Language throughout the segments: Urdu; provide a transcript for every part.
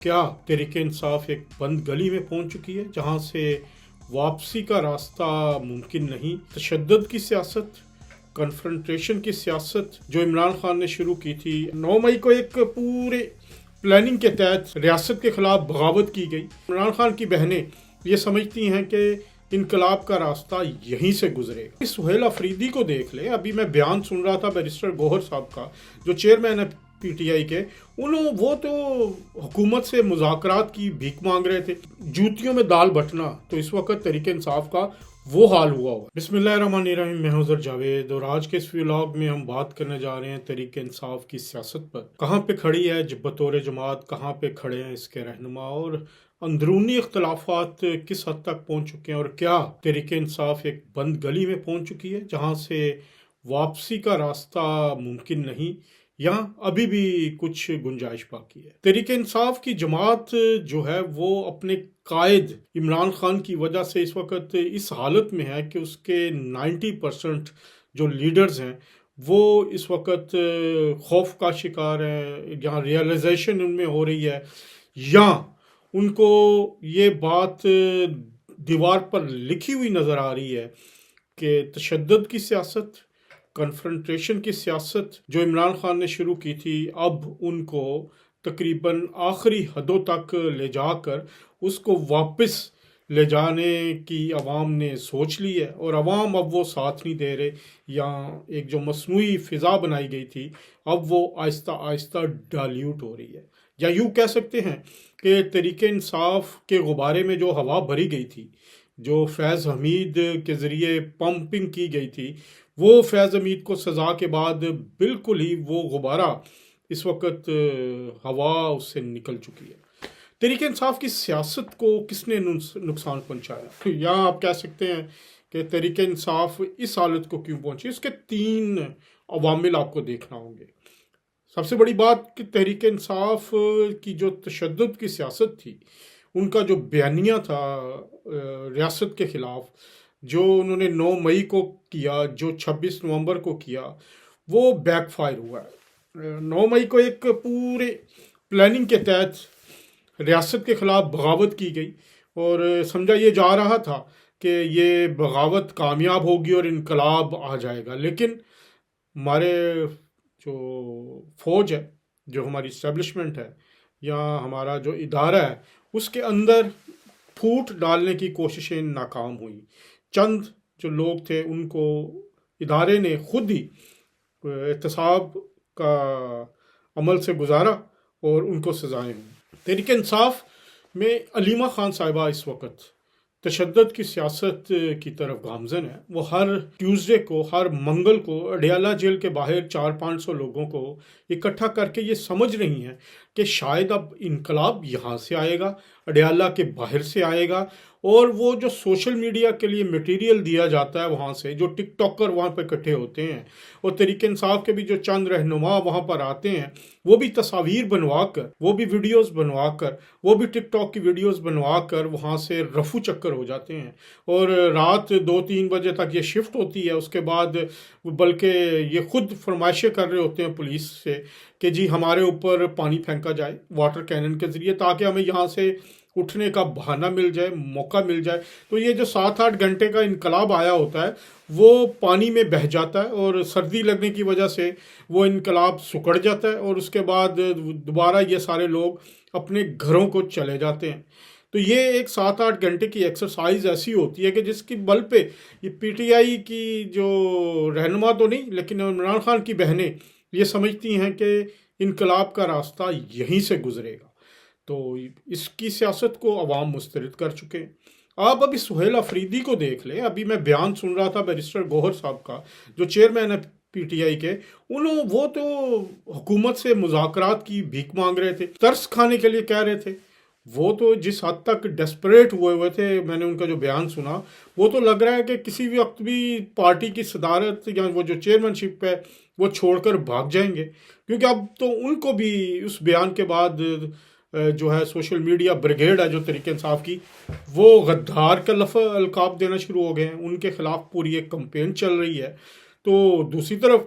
کیا تحریک انصاف ایک بند گلی میں پہنچ چکی ہے جہاں سے واپسی کا راستہ ممکن نہیں؟ تشدد کی سیاست، کنفرنٹریشن کی سیاست جو عمران خان نے شروع کی تھی 9 مئی کو ایک پورے پلاننگ کے تحت ریاست کے خلاف بغاوت کی گئی۔ عمران خان کی بہنیں یہ سمجھتی ہیں کہ انقلاب کا راستہ یہیں سے گزرے گا۔ سہیل افریدی کو دیکھ لیں، ابھی میں بیان سن رہا تھا بیرسٹر گوہر صاحب کا جو چیئرمین ہے پی ٹی آئی کے، وہ تو حکومت سے مذاکرات کی بھیک مانگ رہے تھے، جوتیوں میں دال بٹنا۔ تو اس وقت تحریک انصاف کا وہ حال ہوا ہوا۔ بسم اللہ الرحمن الرحیم، میں حضر جاوید، اور آج کے اس ولاگ میں ہم بات کرنے جا رہے ہیں تحریک انصاف کی سیاست پر۔ کہاں پہ کھڑی ہے بطور جماعت، کہاں پہ کھڑے ہیں اس کے رہنما، اور اندرونی اختلافات کس حد تک پہنچ چکے ہیں، اور کیا تحریک انصاف ایک بند گلی میں پہنچ چکی ہے جہاں سے واپسی کا راستہ ممکن نہیں، یہاں ابھی بھی کچھ گنجائش باقی ہے۔ تحریک انصاف کی جماعت جو ہے وہ اپنے قائد عمران خان کی وجہ سے اس وقت اس حالت میں ہے کہ اس کے 90% جو لیڈرز ہیں وہ اس وقت خوف کا شکار ہیں، جہاں ریئلائزیشن ان میں ہو رہی ہے، یا ان کو یہ بات دیوار پر لکھی ہوئی نظر آ رہی ہے کہ تشدد کی سیاست، کنفرنٹریشن کی سیاست جو عمران خان نے شروع کی تھی، اب ان کو تقریباً آخری حدوں تک لے جا کر اس کو واپس لے جانے کی عوام نے سوچ لی ہے، اور عوام اب وہ ساتھ نہیں دے رہے، یا ایک جو مصنوعی فضا بنائی گئی تھی اب وہ آہستہ آہستہ ڈائلیوٹ ہو رہی ہے۔ یا یوں کہہ سکتے ہیں کہ تحریک انصاف کے غبارے میں جو ہوا بھری گئی تھی، جو فیض حمید کے ذریعے پمپنگ کی گئی تھی، وہ فیض حمید کو سزا کے بعد بالکل ہی وہ غبارہ اس وقت ہوا اس سے نکل چکی ہے۔ تحریک انصاف کی سیاست کو کس نے نقصان پہنچایا؟ یا آپ کہہ سکتے ہیں کہ تحریک انصاف اس حالت کو کیوں پہنچی؟ اس کے 3 عوامل آپ کو دیکھنا ہوں گے۔ سب سے بڑی بات کہ تحریک انصاف کی جو تشدد کی سیاست تھی، ان کا جو بیانیہ تھا ریاست کے خلاف، جو انہوں نے 9 مئی کو کیا، جو 26 نومبر کو کیا، وہ بیک فائر ہوا ہے۔ 9 مئی کو ایک پورے پلاننگ کے تحت ریاست کے خلاف بغاوت کی گئی، اور سمجھا یہ جا رہا تھا کہ یہ بغاوت کامیاب ہوگی اور انقلاب آ جائے گا، لیکن ہمارے جو فوج ہے، جو ہماری اسٹیبلشمنٹ ہے، یا ہمارا جو ادارہ ہے، اس کے اندر پھوٹ ڈالنے کی کوششیں ناکام ہوئیں۔ چند جو لوگ تھے ان کو ادارے نے خود ہی احتساب کا عمل سے گزارا اور ان کو سزائیں ہوئیں۔ تحریک انصاف میں علیمہ خان صاحبہ اس وقت تشدد کی سیاست کی طرف گامزن ہے۔ وہ ہر ٹیوزڈے کو، ہر منگل کو اڈیالہ جیل کے باہر 400-500 لوگوں کو اکٹھا کر کے یہ سمجھ رہی ہیں کہ شاید اب انقلاب یہاں سے آئے گا، اڈیالہ کے باہر سے آئے گا، اور وہ جو سوشل میڈیا کے لیے میٹیریل دیا جاتا ہے وہاں سے، جو ٹک ٹاکر وہاں پہ اکٹھے ہوتے ہیں، اور تحریک انصاف کے بھی جو چند رہنما وہاں پر آتے ہیں، وہ بھی تصاویر بنوا کر، وہ بھی ویڈیوز بنوا کر، وہ بھی ٹک ٹاک کی ویڈیوز بنوا کر وہاں سے رفو چکر ہو جاتے ہیں، اور رات 2-3 بجے تک یہ شفٹ ہوتی ہے۔ اس کے بعد بلکہ یہ خود فرمائشیں کر رہے ہوتے ہیں پولیس سے کہ جی ہمارے اوپر پانی پھینکا جائے واٹر کینن کے ذریعے، تاکہ ہمیں یہاں سے اٹھنے کا بہانہ مل جائے، موقع مل جائے۔ تو یہ جو 7-8 گھنٹے کا انقلاب آیا ہوتا ہے وہ پانی میں بہہ جاتا ہے، اور سردی لگنے کی وجہ سے وہ انقلاب سکڑ جاتا ہے، اور اس کے بعد دوبارہ یہ سارے لوگ اپنے گھروں کو چلے جاتے ہیں۔ تو یہ ایک 7-8 گھنٹے کی ایکسرسائز ایسی ہوتی ہے کہ جس کی بل پہ یہ پی ٹی آئی کی جو رہنما تو نہیں، لیکن عمران خان کی بہنیں یہ سمجھتی ہیں کہ انقلاب کا راستہ یہیں سے گزرے گا۔ تو اس کی سیاست کو عوام مسترد کر چکے ہیں۔ آپ ابھی سہیل افریدی کو دیکھ لیں، ابھی میں بیان سن رہا تھا بیرسٹر گوہر صاحب کا جو چیئرمین ہے پی ٹی آئی کے، وہ تو حکومت سے مذاکرات کی بھیک مانگ رہے تھے، ترس کھانے کے لیے کہہ رہے تھے۔ وہ تو جس حد تک ڈیسپریٹ ہوئے تھے، میں نے ان کا جو بیان سنا، وہ تو لگ رہا ہے کہ کسی بھی وقت بھی پارٹی کی صدارت یا وہ جو چیئرمین شپ ہے وہ چھوڑ کر بھاگ جائیں گے، کیونکہ اب تو ان کو بھی اس بیان کے بعد جو ہے سوشل میڈیا بریگیڈ ہے جو تحریک انصاف کی، وہ غدار کا القاب دینا شروع ہو گئے ہیں۔ ان کے خلاف پوری ایک کمپین چل رہی ہے۔ تو دوسری طرف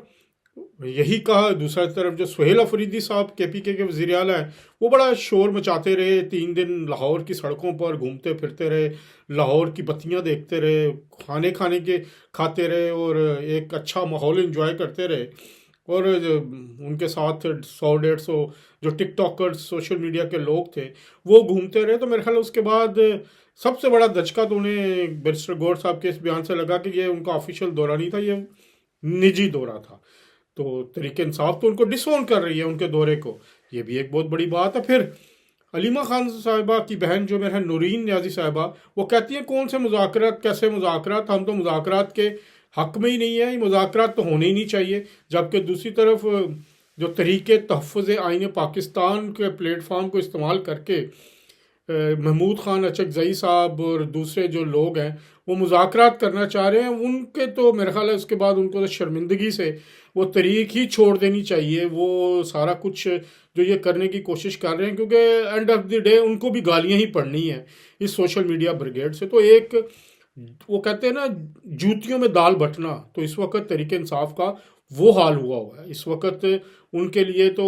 یہی کہا دوسری طرف جو سہیل افریدی صاحب کے پی کے وزیر اعلیٰ ہیں، وہ بڑا شور مچاتے رہے، 3 دن لاہور کی سڑکوں پر گھومتے پھرتے رہے، لاہور کی بتیاں دیکھتے رہے، کھاتے رہے اور ایک اچھا ماحول انجوائے کرتے رہے، اور ان کے ساتھ 100-150 جو ٹک ٹاکرز سوشل میڈیا کے لوگ تھے وہ گھومتے رہے۔ تو میرے خیال اس کے بعد سب سے بڑا دھچکا تو انہیں بیرسٹر گور صاحب کے اس بیان سے لگا کہ یہ ان کا آفیشیل دورہ نہیں تھا، یہ نجی دورہ تھا۔ تو تحریک انصاف تو ان کو ڈس اون کر رہی ہے ان کے دورے کو، یہ بھی ایک بہت بڑی بات ہے۔ پھر علیمہ خان صاحبہ کی بہن جو میرے نورین نیازی صاحبہ، وہ کہتی ہیں کون سے مذاکرات، کیسے مذاکرات، ہم تو مذاکرات کے حق میں ہی نہیں ہے، یہ مذاکرات تو ہونے ہی نہیں چاہیے۔ جبکہ دوسری طرف جو تحریک تحفظ آئین پاکستان کے پلیٹ فارم کو استعمال کر کے محمود خان اچکزئی صاحب اور دوسرے جو لوگ ہیں وہ مذاکرات کرنا چاہ رہے ہیں، ان کے تو میرے خیال ہے اس کے بعد ان کو تو شرمندگی سے وہ تحریک ہی چھوڑ دینی چاہیے۔ وہ سارا کچھ جو یہ کرنے کی کوشش کر رہے ہیں، کیونکہ اینڈ آف دی ڈے ان کو بھی گالیاں ہی پڑنی ہیں اس سوشل میڈیا بریگیڈ سے۔ تو ایک وہ کہتے ہیں نا جوتیوں میں دال بٹنا، تو اس وقت تحریک انصاف کا وہ حال ہوا ہے۔ اس وقت ان کے لیے تو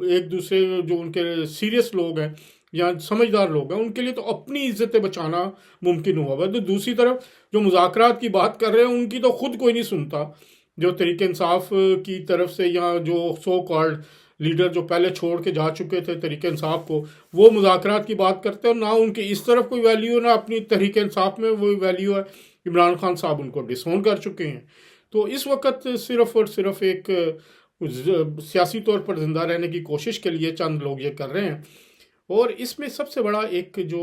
ایک دوسرے جو ان کے سیریس لوگ ہیں یا سمجھدار لوگ ہیں، ان کے لیے تو اپنی عزتیں بچانا ممکن ہوا ہے۔ تو دوسری طرف جو مذاکرات کی بات کر رہے ہیں ان کی تو خود کوئی نہیں سنتا، جو تحریک انصاف کی طرف سے یا جو سو کالڈ لیڈر جو پہلے چھوڑ کے جا چکے تھے تحریک انصاف کو، وہ مذاکرات کی بات کرتے ہیں، اور نہ ان کی اس طرف کوئی ویلیو، نہ اپنی تحریک انصاف میں وہی ویلیو ہے۔ عمران خان صاحب ان کو ڈس اون کر چکے ہیں۔ تو اس وقت صرف اور صرف ایک سیاسی طور پر زندہ رہنے کی کوشش کے لیے چند لوگ یہ کر رہے ہیں۔ اور اس میں سب سے بڑا ایک جو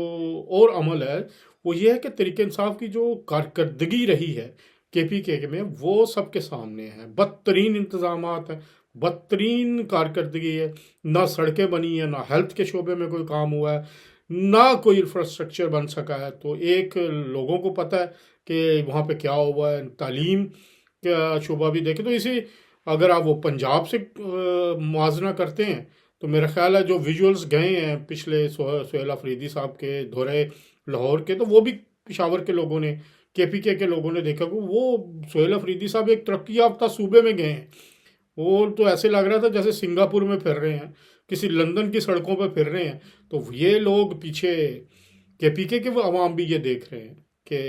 اور عمل ہے وہ یہ ہے کہ تحریک انصاف کی جو کارکردگی رہی ہے کے پی کے میں، وہ سب کے سامنے ہے۔ بدترین انتظامات ہیں، بدترین کارکردگی ہے، نہ سڑکیں بنی ہیں، نہ ہیلتھ کے شعبے میں کوئی کام ہوا ہے، نہ کوئی انفراسٹرکچر بن سکا ہے۔ تو ایک لوگوں کو پتہ ہے کہ وہاں پہ کیا ہوا ہے۔ تعلیم کا شعبہ بھی دیکھیں تو اسی اگر آپ وہ پنجاب سے موازنہ کرتے ہیں تو میرا خیال ہے جو ویژولز گئے ہیں پچھلے سہیل افریدی صاحب کے دورے لاہور کے، تو وہ بھی پشاور کے لوگوں نے، کے پی کے لوگوں نے دیکھا کہ وہ سہیل افریدی صاحب ایک ترقی یافتہ صوبے میں گئے ہیں، اور تو ایسے لگ رہا تھا جیسے سنگاپور میں پھر رہے ہیں، کسی لندن کی سڑکوں پہ پھر رہے ہیں۔ تو یہ لوگ پیچھے کے پی کے عوام بھی یہ دیکھ رہے ہیں کہ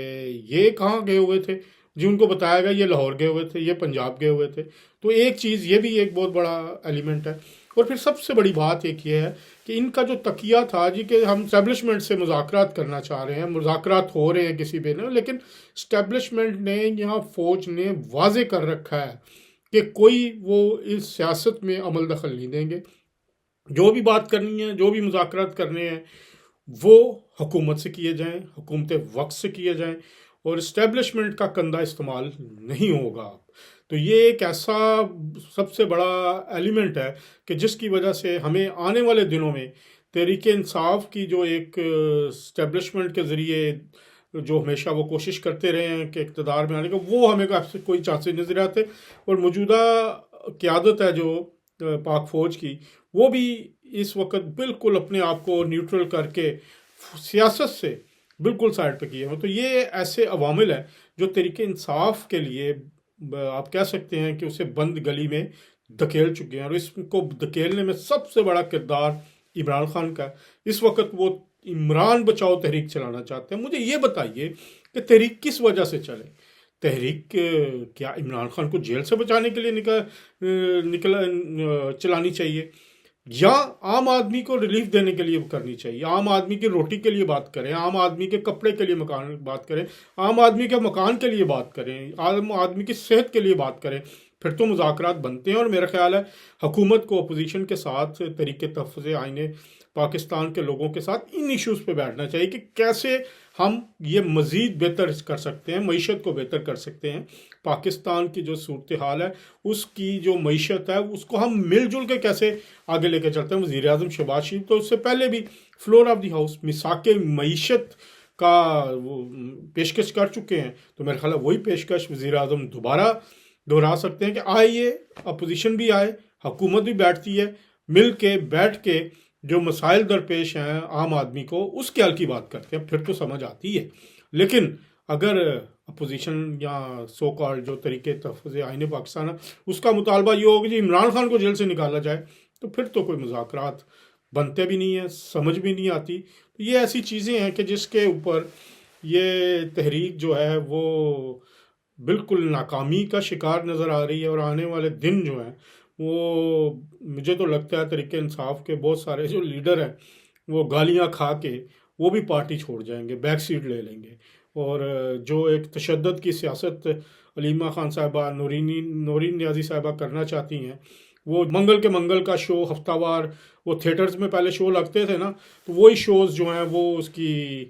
یہ کہاں گئے ہوئے تھے، جن کو بتایا گیا یہ لاہور گئے ہوئے تھے، یہ پنجاب گئے ہوئے تھے۔ تو ایک چیز یہ بھی ایک بہت بڑا ایلیمنٹ ہے۔ اور پھر سب سے بڑی بات ایک یہ ہے کہ ان کا جو تقیہ تھا جی کہ ہم اسٹیبلشمنٹ سے مذاکرات کرنا چاہ رہے ہیں، مذاکرات ہو رہے ہیں کسی پہ نہیں، لیکن اسٹیبلشمنٹ نے یہاں فوج نے واضح کر رکھا ہے کہ کوئی وہ اس سیاست میں عمل دخل نہیں دیں گے۔ جو بھی بات کرنی ہے، جو بھی مذاکرات کرنے ہیں، وہ حکومت سے کیے جائیں، حکومت وقت سے کیے جائیں، اور اسٹیبلشمنٹ کا کندھا استعمال نہیں ہوگا۔ تو یہ ایک ایسا سب سے بڑا ایلیمنٹ ہے کہ جس کی وجہ سے ہمیں آنے والے دنوں میں تحریک انصاف کی جو ایک اسٹیبلشمنٹ کے ذریعے جو ہمیشہ وہ کوشش کرتے رہے ہیں کہ اقتدار میں آنے کا، وہ ہمیں کوئی چانسز نظر آتے۔ اور موجودہ قیادت ہے جو پاک فوج کی، وہ بھی اس وقت بالکل اپنے آپ کو نیوٹرل کر کے سیاست سے بالکل سائڈ پہ کیے ہیں۔ تو یہ ایسے عوامل ہیں جو تحریک انصاف کے لیے آپ کہہ سکتے ہیں کہ اسے بند گلی میں دھکیل چکے ہیں، اور اس کو دھکیلنے میں سب سے بڑا کردار عمران خان کا ہے۔ اس وقت وہ عمران بچاؤ تحریک چلانا چاہتے ہیں۔ مجھے یہ بتائیے کہ تحریک کس وجہ سے چلے؟ تحریک کیا عمران خان کو جیل سے بچانے کے لیے چلانی چاہیے، یا عام آدمی کو ریلیف دینے کے لیے کرنی چاہیے؟ عام آدمی کی روٹی کے لیے بات کریں، عام آدمی کے کپڑے کے لیے بات کریں، عام آدمی کے مکان کے لیے بات کریں، عام آدمی کی صحت کے لیے بات کریں، پھر تو مذاکرات بنتے ہیں۔ اور میرا خیال ہے حکومت کو اپوزیشن کے ساتھ، تحریک تحفظ آئین پاکستان کے لوگوں کے ساتھ ان ایشوز پہ بیٹھنا چاہیے کہ کیسے ہم یہ مزید بہتر کر سکتے ہیں، معیشت کو بہتر کر سکتے ہیں۔ پاکستان کی جو صورتحال ہے، اس کی جو معیشت ہے، اس کو ہم مل جل کے کیسے آگے لے کے چلتے ہیں۔ وزیر اعظم شہباز شریف تو اس سے پہلے بھی فلور آف دی ہاؤس میثاق معیشت کا پیشکش کر چکے ہیں۔ تو میرا خیال ہے وہی پیشکش وزیر اعظم دوبارہ دہرا سکتے ہیں کہ آئیے، اپوزیشن بھی آئے، حکومت بھی بیٹھتی ہے، مل کے بیٹھ کے جو مسائل درپیش ہیں عام آدمی کو، اس کے حل کی بات کرتے ہیں، پھر تو سمجھ آتی ہے۔ لیکن اگر اپوزیشن یا سو کال جو طریقے تحفظ آئین پاکستان ہے اس کا مطالبہ یہ ہوگا جی عمران خان کو جیل سے نکالا جائے، تو پھر تو کوئی مذاکرات بنتے بھی نہیں ہیں، سمجھ بھی نہیں آتی. یہ ایسی چیزیں ہیں کہ جس کے اوپر یہ تحریک جو ہے وہ بالکل ناکامی کا شکار نظر آ رہی ہے، اور آنے والے دن جو ہیں وہ مجھے تو لگتا ہے تحریک انصاف کے بہت سارے جو لیڈر ہیں وہ گالیاں کھا کے وہ بھی پارٹی چھوڑ جائیں گے، بیک سیٹ لے لیں گے. اور جو ایک تشدد کی سیاست علیمہ خان صاحبہ، نورین نیازی صاحبہ کرنا چاہتی ہیں، وہ منگل کے منگل کا شو ہفتہ وار، وہ تھیٹرز میں پہلے شو لگتے تھے نا، تو وہی شوز جو ہیں وہ اس کی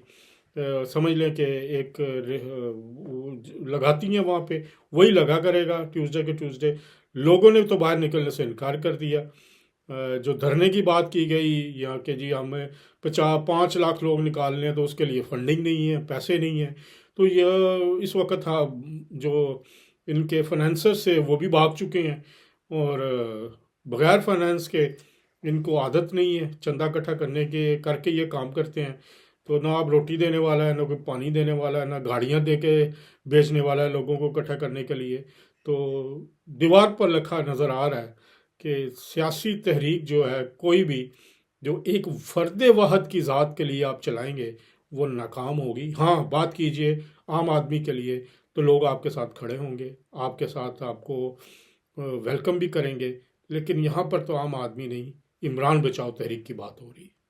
سمجھ لیں کہ ایک لگاتی ہیں وہاں پہ، وہی لگا کرے گا ٹیوزڈے کے ٹیوزڈے. لوگوں نے تو باہر نکلنے سے انکار کر دیا. جو دھرنے کی بات کی گئی یا کہ جی ہمیں 5 لاکھ لوگ نکالنے ہیں تو اس کے لیے فنڈنگ نہیں ہے، پیسے نہیں ہیں، تو یہ اس وقت جو ان کے فنانسر سے وہ بھی بھاگ چکے ہیں، اور بغیر فنانس کے ان کو عادت نہیں ہے چندہ اکٹھا کرنے کے، کر کے یہ کام کرتے ہیں. تو نہ آپ روٹی دینے والا ہے، نہ کوئی پانی دینے والا ہے، نہ گاڑیاں دے کے بیچنے والا ہے لوگوں کو اکٹھا کرنے کے لیے. تو دیوار پر لکھا نظر آ رہا ہے کہ سیاسی تحریک جو ہے کوئی بھی جو ایک فرد واحد کی ذات کے لیے آپ چلائیں گے وہ ناکام ہوگی. ہاں بات کیجئے عام آدمی کے لیے تو لوگ آپ کے ساتھ کھڑے ہوں گے، آپ کے ساتھ آپ کو ویلکم بھی کریں گے، لیکن یہاں پر تو عام آدمی نہیں، عمران بچاؤ تحریک کی بات ہو رہی ہے.